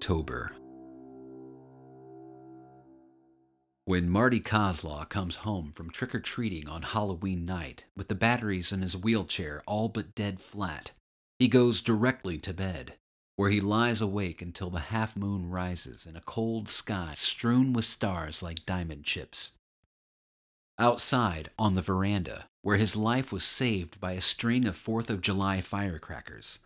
October. When Marty Kozlaw comes home from trick-or-treating on Halloween night with the batteries in his wheelchair all but dead flat, he goes directly to bed, where he lies awake until the half-moon rises in a cold sky strewn with stars like diamond chips. Outside, on the veranda, where his life was saved by a string of 4th of July firecrackers,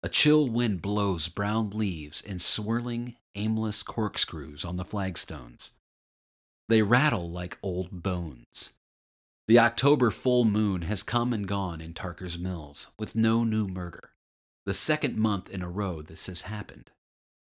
a chill wind blows brown leaves in swirling, aimless corkscrews on the flagstones. They rattle like old bones. The October full moon has come and gone in Tarker's Mills, with no new murder. The second month in a row this has happened.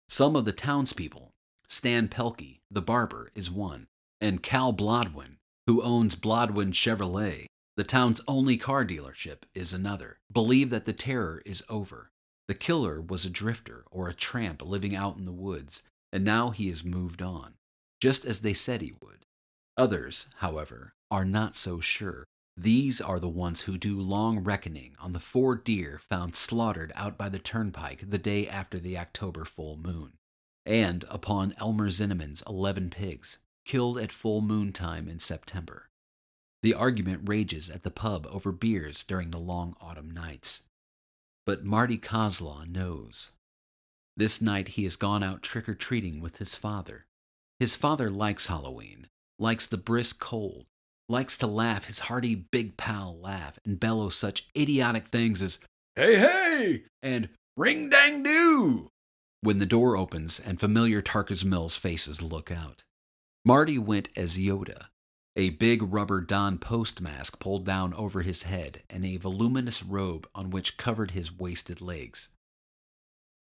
Some of the townspeople, Stan Pelkey, the barber, is one, and Cal Blodwin, who owns Blodwin Chevrolet, the town's only car dealership, is another, believe that the terror is over. The killer was a drifter or a tramp living out in the woods, and now he has moved on, just as they said he would. Others, however, are not so sure. These are the ones who do long reckoning on the 4 deer found slaughtered out by the turnpike the day after the October full moon, and upon Elmer Zinnemann's 11 pigs, killed at full moon time in September. The argument rages at the pub over beers during the long autumn nights. But Marty Kozlaw knows. This night he has gone out trick-or-treating with his father. His father likes Halloween, likes the brisk cold, likes to laugh his hearty big pal laugh and bellow such idiotic things as, "Hey, hey!" and "Ring-dang-doo!" when the door opens and familiar Tarker's Mills faces look out. Marty went as Yoda, a big rubber Don Post mask pulled down over his head and a voluminous robe on which covered his wasted legs.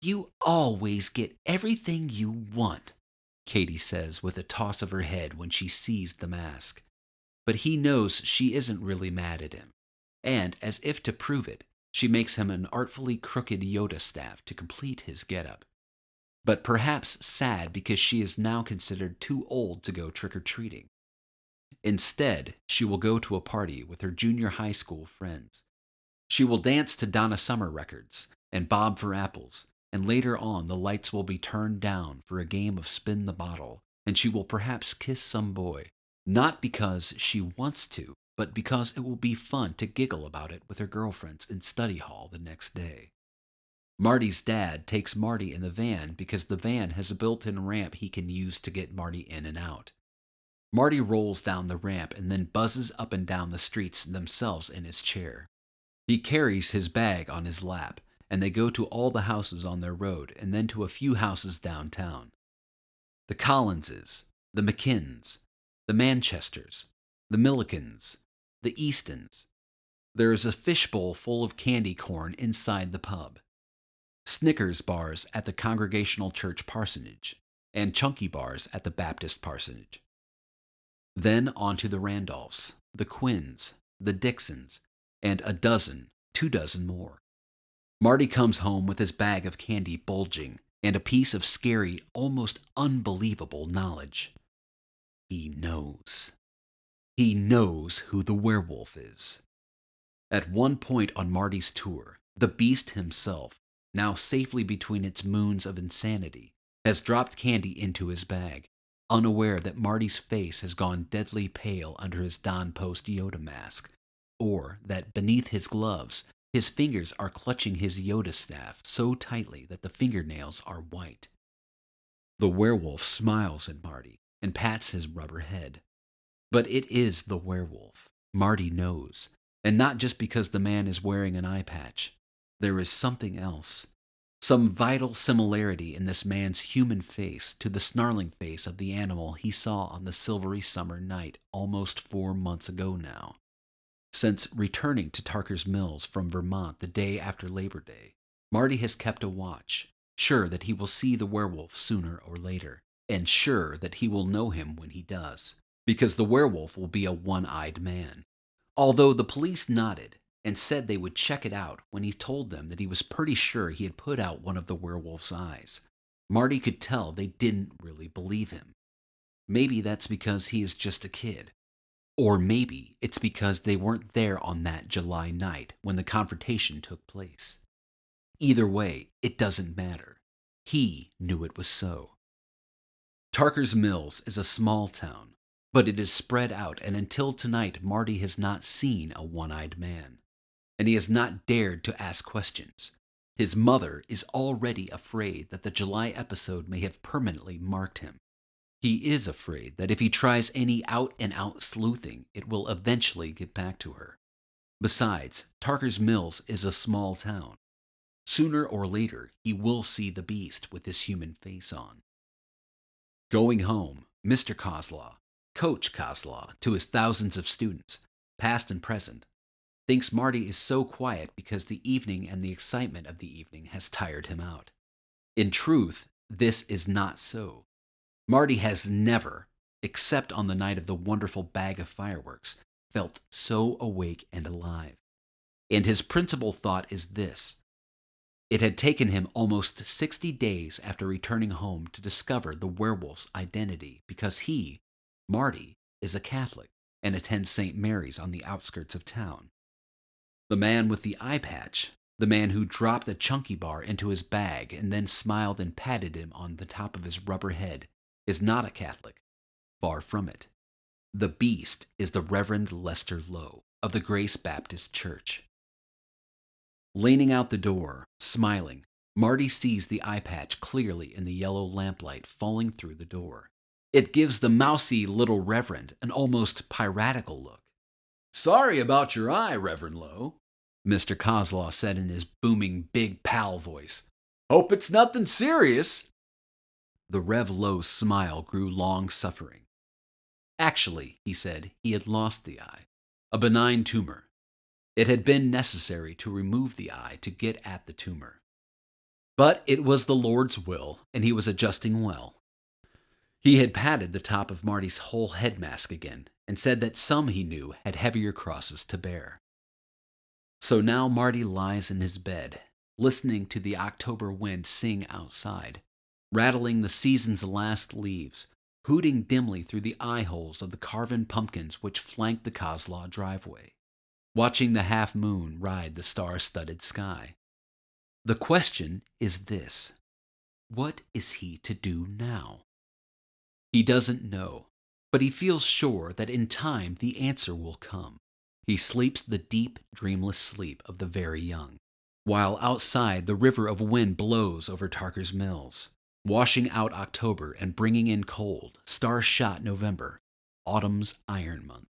"You always get everything you want," Katie says with a toss of her head when she sees the mask. But he knows she isn't really mad at him, and, as if to prove it, she makes him an artfully crooked Yoda staff to complete his getup. But perhaps sad because she is now considered too old to go trick-or-treating. Instead, she will go to a party with her junior high school friends. She will dance to Donna Summer records and bob for apples, and later on the lights will be turned down for a game of spin the bottle, and she will perhaps kiss some boy, not because she wants to, but because it will be fun to giggle about it with her girlfriends in study hall the next day. Marty's dad takes Marty in the van because the van has a built-in ramp he can use to get Marty in and out. Marty rolls down the ramp and then buzzes up and down the streets themselves in his chair. He carries his bag on his lap, and they go to all the houses on their road and then to a few houses downtown. The Collinses, the McKinns, the Manchesters, the Millikins, the Eastons. There is a fishbowl full of candy corn inside the pub. Snickers bars at the Congregational Church Parsonage, and Chunky bars at the Baptist Parsonage. Then on to the Randolphs, the Quinns, the Dixons, and 2 dozen more. Marty comes home with his bag of candy bulging and a piece of scary, almost unbelievable knowledge. He knows. He knows who the werewolf is. At one point on Marty's tour, the beast himself, now safely between its moons of insanity, has dropped candy into his bag, unaware that Marty's face has gone deadly pale under his Don Post Yoda mask, or that beneath his gloves, his fingers are clutching his Yoda staff so tightly that the fingernails are white. The werewolf smiles at Marty and pats his rubber head. But it is the werewolf, Marty knows, and not just because the man is wearing an eye patch. There is something else, some vital similarity in this man's human face to the snarling face of the animal he saw on the silvery summer night almost 4 months ago now. Since returning to Tarker's Mills from Vermont the day after Labor Day, Marty has kept a watch, sure that he will see the werewolf sooner or later, and sure that he will know him when he does, because the werewolf will be a one-eyed man. Although the police nodded and said they would check it out when he told them that he was pretty sure he had put out one of the werewolf's eyes, Marty could tell they didn't really believe him. Maybe that's because he is just a kid. Or maybe it's because they weren't there on that July night when the confrontation took place. Either way, it doesn't matter. He knew it was so. Tarker's Mills is a small town, but it is spread out, and until tonight Marty has not seen a one-eyed man, and he has not dared to ask questions. His mother is already afraid that the July episode may have permanently marked him. He is afraid that if he tries any out-and-out sleuthing, it will eventually get back to her. Besides, Tarker's Mills is a small town. Sooner or later, he will see the beast with his human face on. Going home, Mr. Coslaw, Coach Coslaw, to his thousands of students, past and present, thinks Marty is so quiet because the evening and the excitement of the evening has tired him out. In truth, this is not so. Marty has never, except on the night of the wonderful bag of fireworks, felt so awake and alive. And his principal thought is this. It had taken him almost 60 days after returning home to discover the werewolf's identity because he, Marty, is a Catholic and attends St. Mary's on the outskirts of town. The man with the eye patch, the man who dropped a chunky bar into his bag and then smiled and patted him on the top of his rubber head, is not a Catholic. Far from it. The beast is the Reverend Lester Lowe of the Grace Baptist Church. Leaning out the door, smiling, Marty sees the eye patch clearly in the yellow lamplight falling through the door. It gives the mousy little Reverend an almost piratical look. "Sorry about your eye, Reverend Lowe," Mr. Coslaw said in his booming big pal voice. "Hope it's nothing serious." The Rev Lowe's smile grew long-suffering. Actually, he said, he had lost the eye, a benign tumor. It had been necessary to remove the eye to get at the tumor. But it was the Lord's will, and he was adjusting well. He had patted the top of Marty's whole head mask again, and said that some he knew had heavier crosses to bear. So now Marty lies in his bed, listening to the October wind sing outside, rattling the season's last leaves, hooting dimly through the eye holes of the carven pumpkins which flanked the Coslaw driveway, watching the half-moon ride the star-studded sky. The question is this: what is he to do now? He doesn't know, but he feels sure that in time the answer will come. He sleeps the deep, dreamless sleep of the very young, while outside the river of wind blows over Tarker's Mills, washing out October and bringing in cold, star-shot November, autumn's iron month.